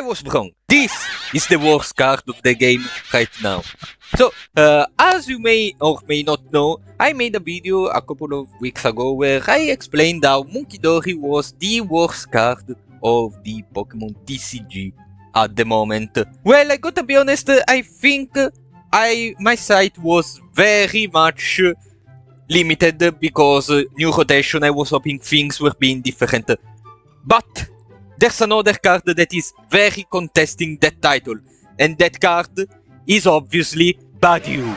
I was wrong. This is the worst card of the game right now. So, as you may or may not know, I made a video a couple of weeks ago where I explained how Munkidori was the worst card of the Pokémon TCG at the moment. Well, I gotta be honest, I think my site was very much limited because new rotation, I was hoping things were being different. But there's another card that is very contesting that title, and that card is obviously BUDEW.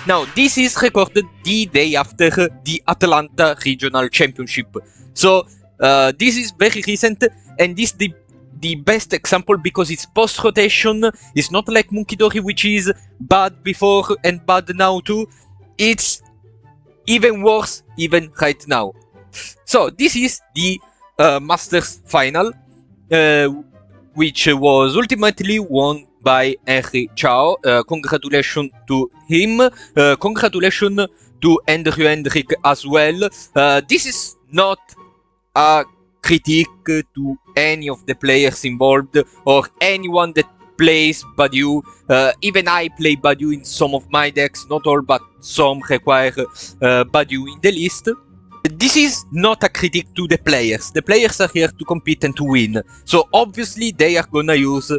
Now, this is recorded the day after the Atlanta Regional Championship. So, this is very recent, and this is the best example because it's post-rotation. It's not like Munkidori, which is bad before and bad now too. It's even worse even right now. So, this is the Masters Final, which was ultimately won by Henry Chao. Congratulations to him. Congratulations to Andrew Hendrick as well. This is not a critique to any of the players involved or anyone that plays BUDEW. Even I play BUDEW in some of my decks, not all, but some require BUDEW in the list. This is not a critique to the players. The players are here to compete and to win. So obviously they are gonna use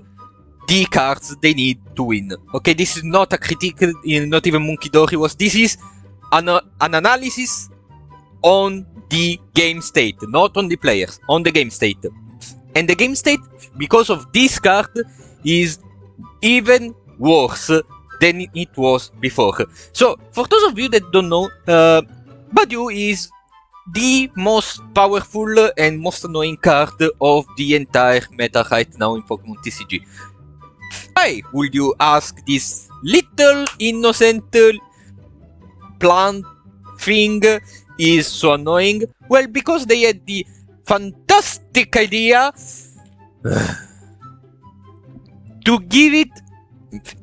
the cards they need to win. Okay, this is not a critique, not even Munkidori was. This is an analysis on the game state, not on the players, on the game state. And the game state, because of this card, is even worse than it was before. So, for those of you that don't know, BUDEW is the most powerful and most annoying card of the entire meta right now in Pokémon TCG. Why would you ask this little innocent plant thing is so annoying? Well, because they had the fantastic idea to give it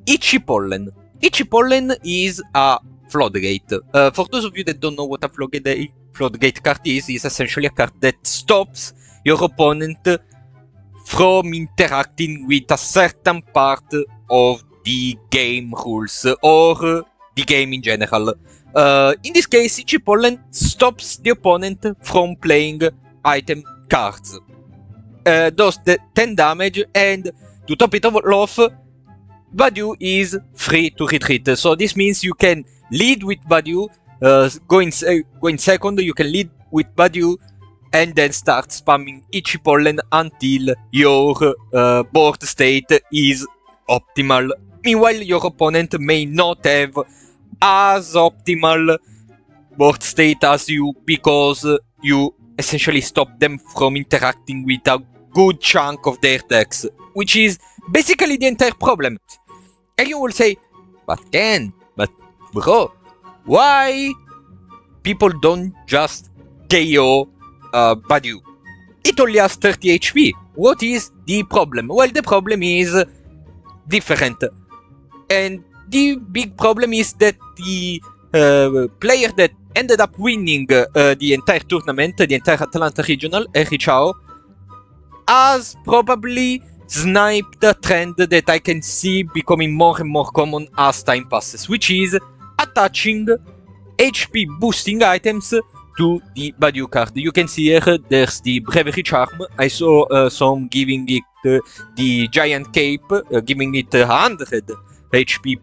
Itchy Pollen. Itchy Pollen is a floodgate. For those of you that don't know what a floodgate card is essentially a card that stops your opponent from interacting with a certain part of the game rules or the game in general. In this case, Itchy Pollen stops the opponent from playing item cards. Does the 10 damage, and to top it all off, BUDEW is free to retreat. So this means you can lead with BUDEW, go in second, you can lead with BUDEW, and then start spamming Itchy Pollen until your board state is optimal. Meanwhile, your opponent may not have as optimal board state as you because you essentially stop them from interacting with a good chunk of their decks, which is basically the entire problem. And you will say, but bro, why people don't just KO BUDEW? It only has 30 HP. What is the problem? Well, the problem is different. And the big problem is that the player that ended up winning the entire tournament, the entire Atlanta Regional, Henry Chao, has probably sniped a trend that I can see becoming more and more common as time passes, which is attaching HP boosting items to the BUDEW card. You can see here, there's the Bravery Charm. I saw some giving it the Giant Cape, giving it 100 HP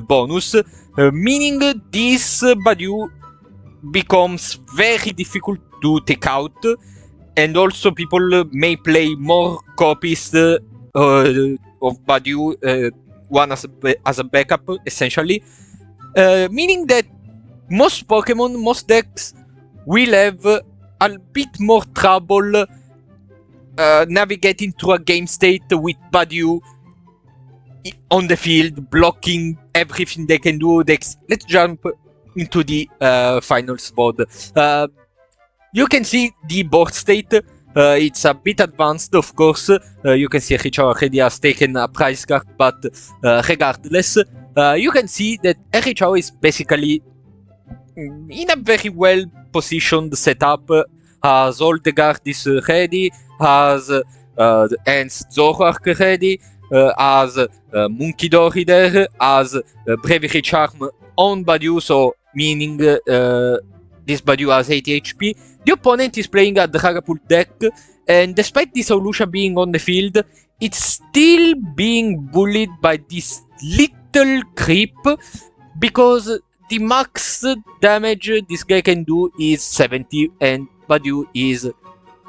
bonus, meaning this BUDEW becomes very difficult to take out, and also people may play more copies of BUDEW, one as a backup, essentially, meaning that most Pokemon, most decks will have a bit more trouble navigating through a game state with BUDEW on the field, blocking everything they can do. Let's jump into the finals board. You can see the board state. It's a bit advanced, of course. You can see Henry Chao already has taken a prize card, but regardless, you can see that Henry Chao is basically in a very well positioned setup, has all the guards ready, has Ernst Zohar ready, as Monkey Dory there, as Bravery Charm on BUDEW, so meaning this BUDEW has 80 HP. The opponent is playing a Dragapult deck, and despite this Evolution being on the field, it's still being bullied by this little creep, because the max damage this guy can do is 70, and BUDEW is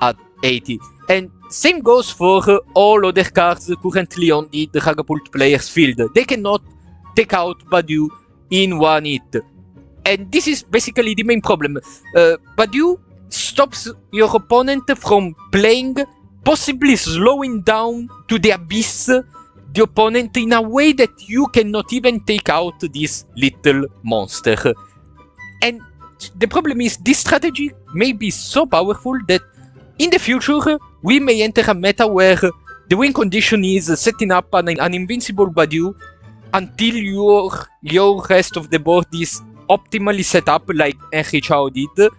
at 80. And same goes for all other cards currently on the Dragapult player's field. They cannot take out BUDEW in one hit. And this is basically the main problem. BUDEW stops your opponent from playing, possibly slowing down to the abyss the opponent in a way that you cannot even take out this little monster. And the problem is, this strategy may be so powerful that in the future we may enter a meta where the win condition is setting up an invincible BUDEW until your rest of the board is optimally set up like Henry Chao did,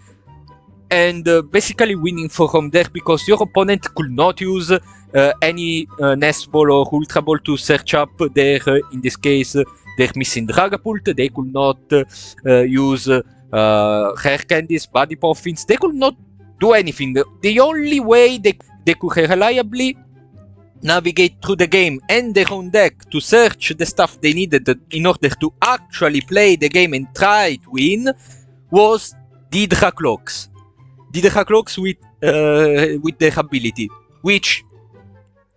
and basically winning from there, because your opponent could not use any Nest Ball or Ultra Ball to search up their, in this case, their missing Dragapult. They could not use Rare Candies, Body Puffins. They could not do anything. The only way they could reliably navigate through the game and their own deck to search the stuff they needed in order to actually play the game and try to win was the Draclocks. The Draclocks with their ability, which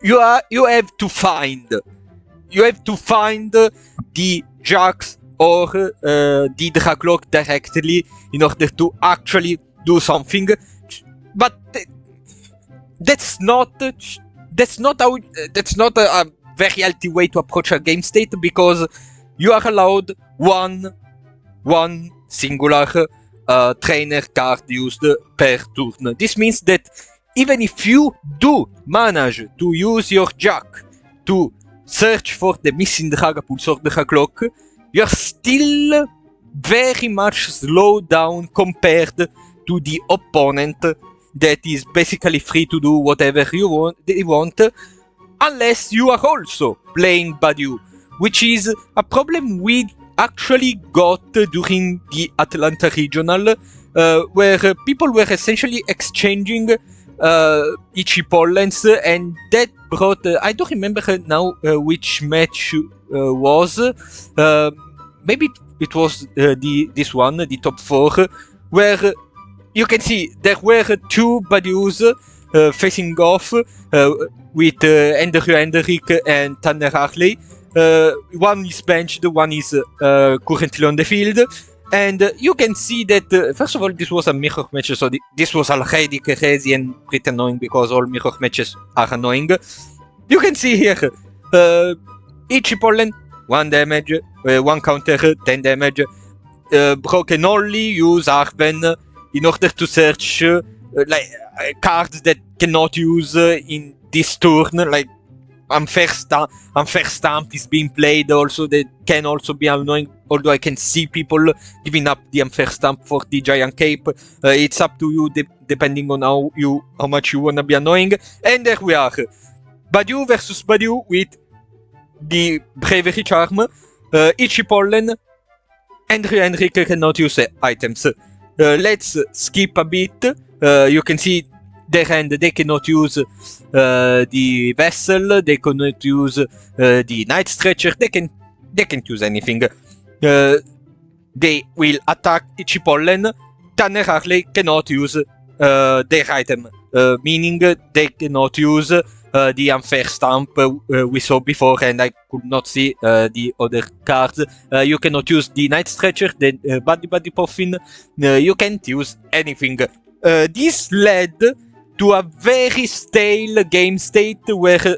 you have to find. You have to find the Jax or the Draclock directly in order to actually do something. But that's not a very healthy way to approach a game state, because you are allowed one singular trainer card used per turn. This means that even if you do manage to use your Jack to search for the missing Dragapult or Draclock, you're still very much slowed down compared to the opponent that is basically free to do whatever they want, unless you are also playing BUDEW, which is a problem we actually got during the Atlanta Regional, where people were essentially exchanging Ichi Pollens, and that brought, I don't remember now which match was, maybe it was this one, the top 4, where you can see there were two BUDEWs facing off with Andrew Hendrick and Tanner Harley. One is benched, one is currently on the field. And you can see that, first of all, this was a mirror match, so this was already crazy and pretty annoying, because all mirror matches are annoying. You can see here, Ichi Pollen, 1 damage, 1 counter, 10 damage. Bro can only use Arven in order to search cards that cannot use in this turn, like Unfair Stamp is being played also, that can also be annoying, although I can see people giving up the Unfair Stamp for the Giant Cape. It's up to you, depending on how much you wanna be annoying. And there we are, BUDEW versus BUDEW with the Bravery Charm, Ichi Pollen, Andrew Henrique cannot use items. Let's skip a bit. You can see their hand, they cannot use the Vessel, they cannot use the Night Stretcher, they can't use anything. They will attack Ichi Pollen. Tanner Harley cannot use their item, meaning they cannot use the Unfair Stamp we saw before, and I could not see the other cards. You cannot use the Night Stretcher, the Body Puffin, you can't use anything. This led to a very stale game state where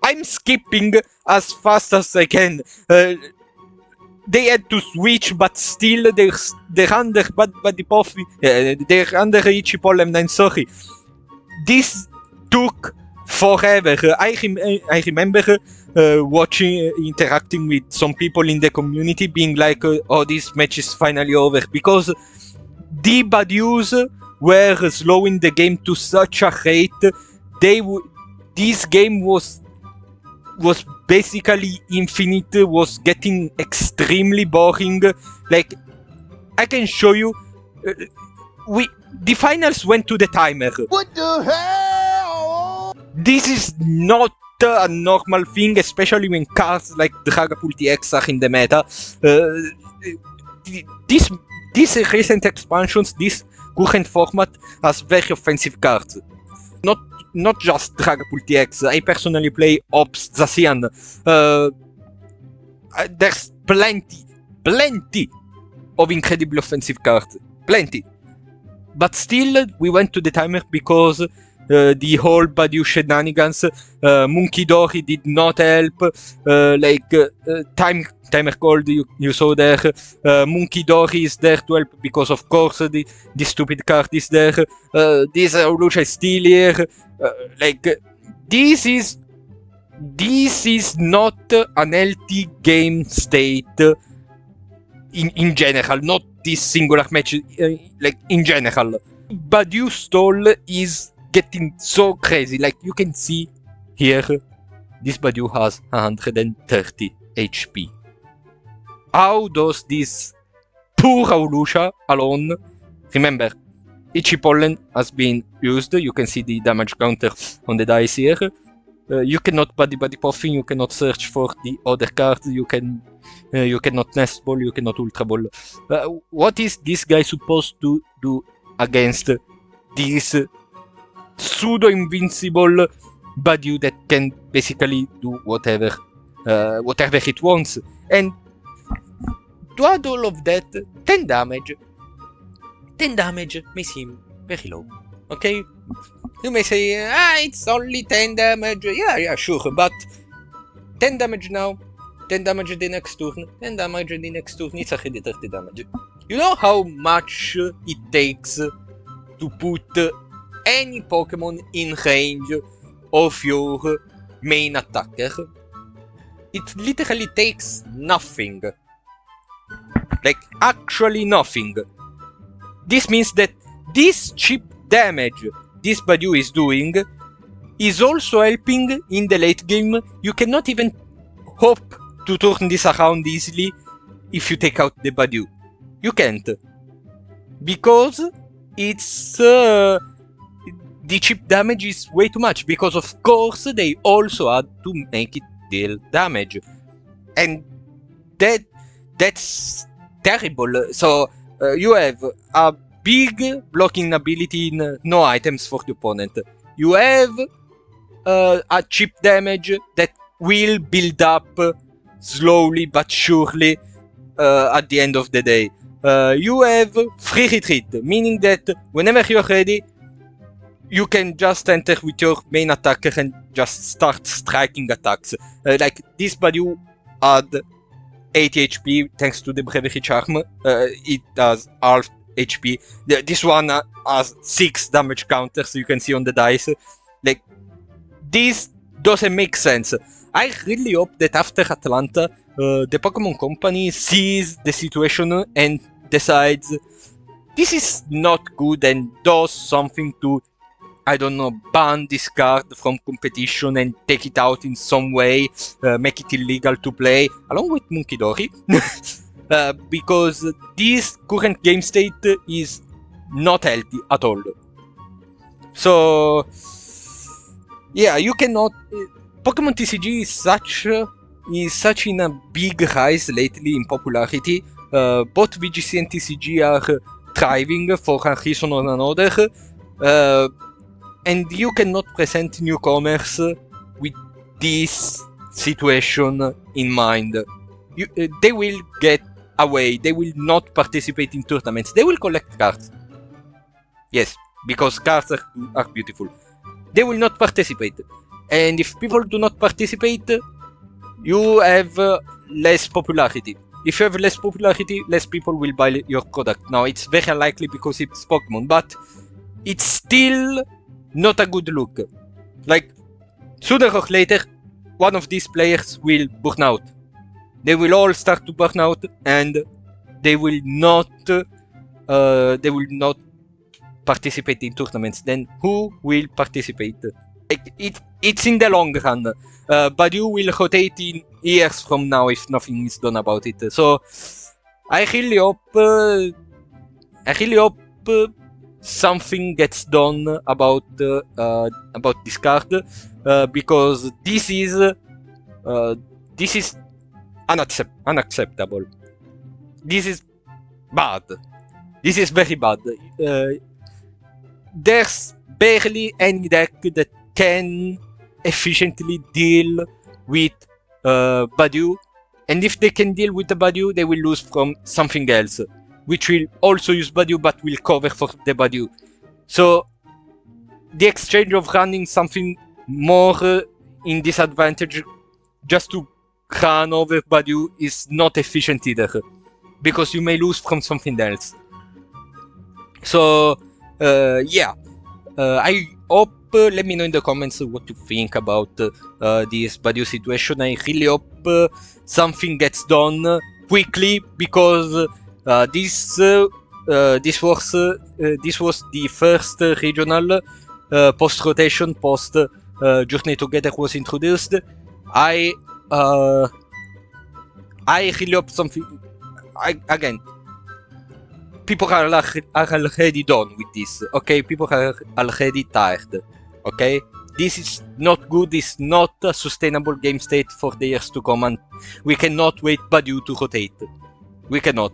I'm skipping as fast as I can. They had to switch, but still they're under Body Puffin, they're under Ichi Pollen, I'm sorry. This took forever. I remember interacting with some people in the community, being like, oh, this match is finally over, because the BUDEWs were slowing the game to such a rate this game was basically infinite, was getting extremely boring. Like, I can show you, the finals went to the timer. What the hell? This is not a normal thing, especially when cards like Dragapult X are in the meta. These recent expansions, this current format has very offensive cards. Not just Dragapult X. I personally play Ops Zacian. There's plenty of incredibly offensive cards. Plenty. But still, we went to the timer because the whole BUDEW shenanigans, Monkey Dory did not help. Timer called, you saw there. Monkey Dory is there to help because, of course, the stupid card is there. This Lucha is still here. This is not an healthy game state in general, not this singular match, in general. BUDEW stall is getting so crazy. Like, you can see here, this BUDEW has 130 HP. How does this poor Lucha alone? Remember, Itchy Pollen has been used. You can see the damage counter on the dice here. You cannot Buddy Puffin, you cannot search for the other cards, you cannot Nest Ball, you cannot Ultra Ball. What is this guy supposed to do against this pseudo-invincible BUDEW that can basically do whatever it wants? And to add all of that, 10 damage. 10 damage may seem very low, okay? You may say, it's only 10 damage. Yeah, sure, but 10 damage now, 10 damage the next turn, 10 damage the next turn, it's already 30 damage. You know how much it takes to put any Pokemon in range of your main attacker? It literally takes nothing. Like, actually nothing. This means that this cheap damage this BUDEW is doing is also helping in the late game. You cannot even hope to turn this around easily if you take out the BUDEW. You can't. Because it's... the cheap damage is way too much. Because of course they also had to make it deal damage. And that's terrible. So you have a big blocking ability in no items for the opponent. You have a cheap damage that will build up slowly but surely at the end of the day. You have free retreat, meaning that whenever you're ready, you can just enter with your main attacker and just start striking attacks. Like this BUDEW had 80 HP thanks to the Bravery Charm. It does half HP. This one has 6 damage counters, you can see on the dice. Like, this doesn't make sense. I really hope that after Atlanta, the Pokemon Company sees the situation and decides this is not good and does something to, I don't know, ban this card from competition and take it out in some way, make it illegal to play, along with Monkey Dory. Because this current game state is not healthy at all. So, yeah, you cannot... Pokemon TCG is such in a big rise lately in popularity. Both VGC and TCG are thriving for a reason or another. And you cannot present newcomers with this situation in mind. They will get away, they will not participate in tournaments, they will collect cards. Yes, because cards are beautiful. They will not participate. And if people do not participate, you have less popularity. If you have less popularity, less people will buy your product. Now, it's very unlikely because it's Pokemon, but it's still not a good look. Like, sooner or later, one of these players will burn out. They will all start to burn out, and they will not participate in tournaments. Then who will participate? It's in the long run. BUDEW will rotate in years from now if nothing is done about it. So I really hope something gets done about this card, because this is unacceptable. This is bad. This is very bad. There's barely any deck that can efficiently deal with BUDEW, and if they can deal with the BUDEW, they will lose from something else, which will also use BUDEW but will cover for the BUDEW. So the exchange of running something more in disadvantage just to run over BUDEW is not efficient either, because you may lose from something else. So yeah, I hope, let me know in the comments what you think about this BUDEW situation. I really hope something gets done quickly, because this was the first regional post rotation, post Journey Together was introduced. I really hope something. Again, people are already done with this. Okay, people are already tired. Okay, this is not good. This is not a sustainable game state for the years to come, and we cannot wait BUDEW to rotate. We cannot.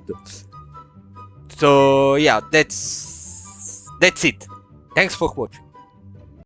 So yeah, that's it. Thanks for watching.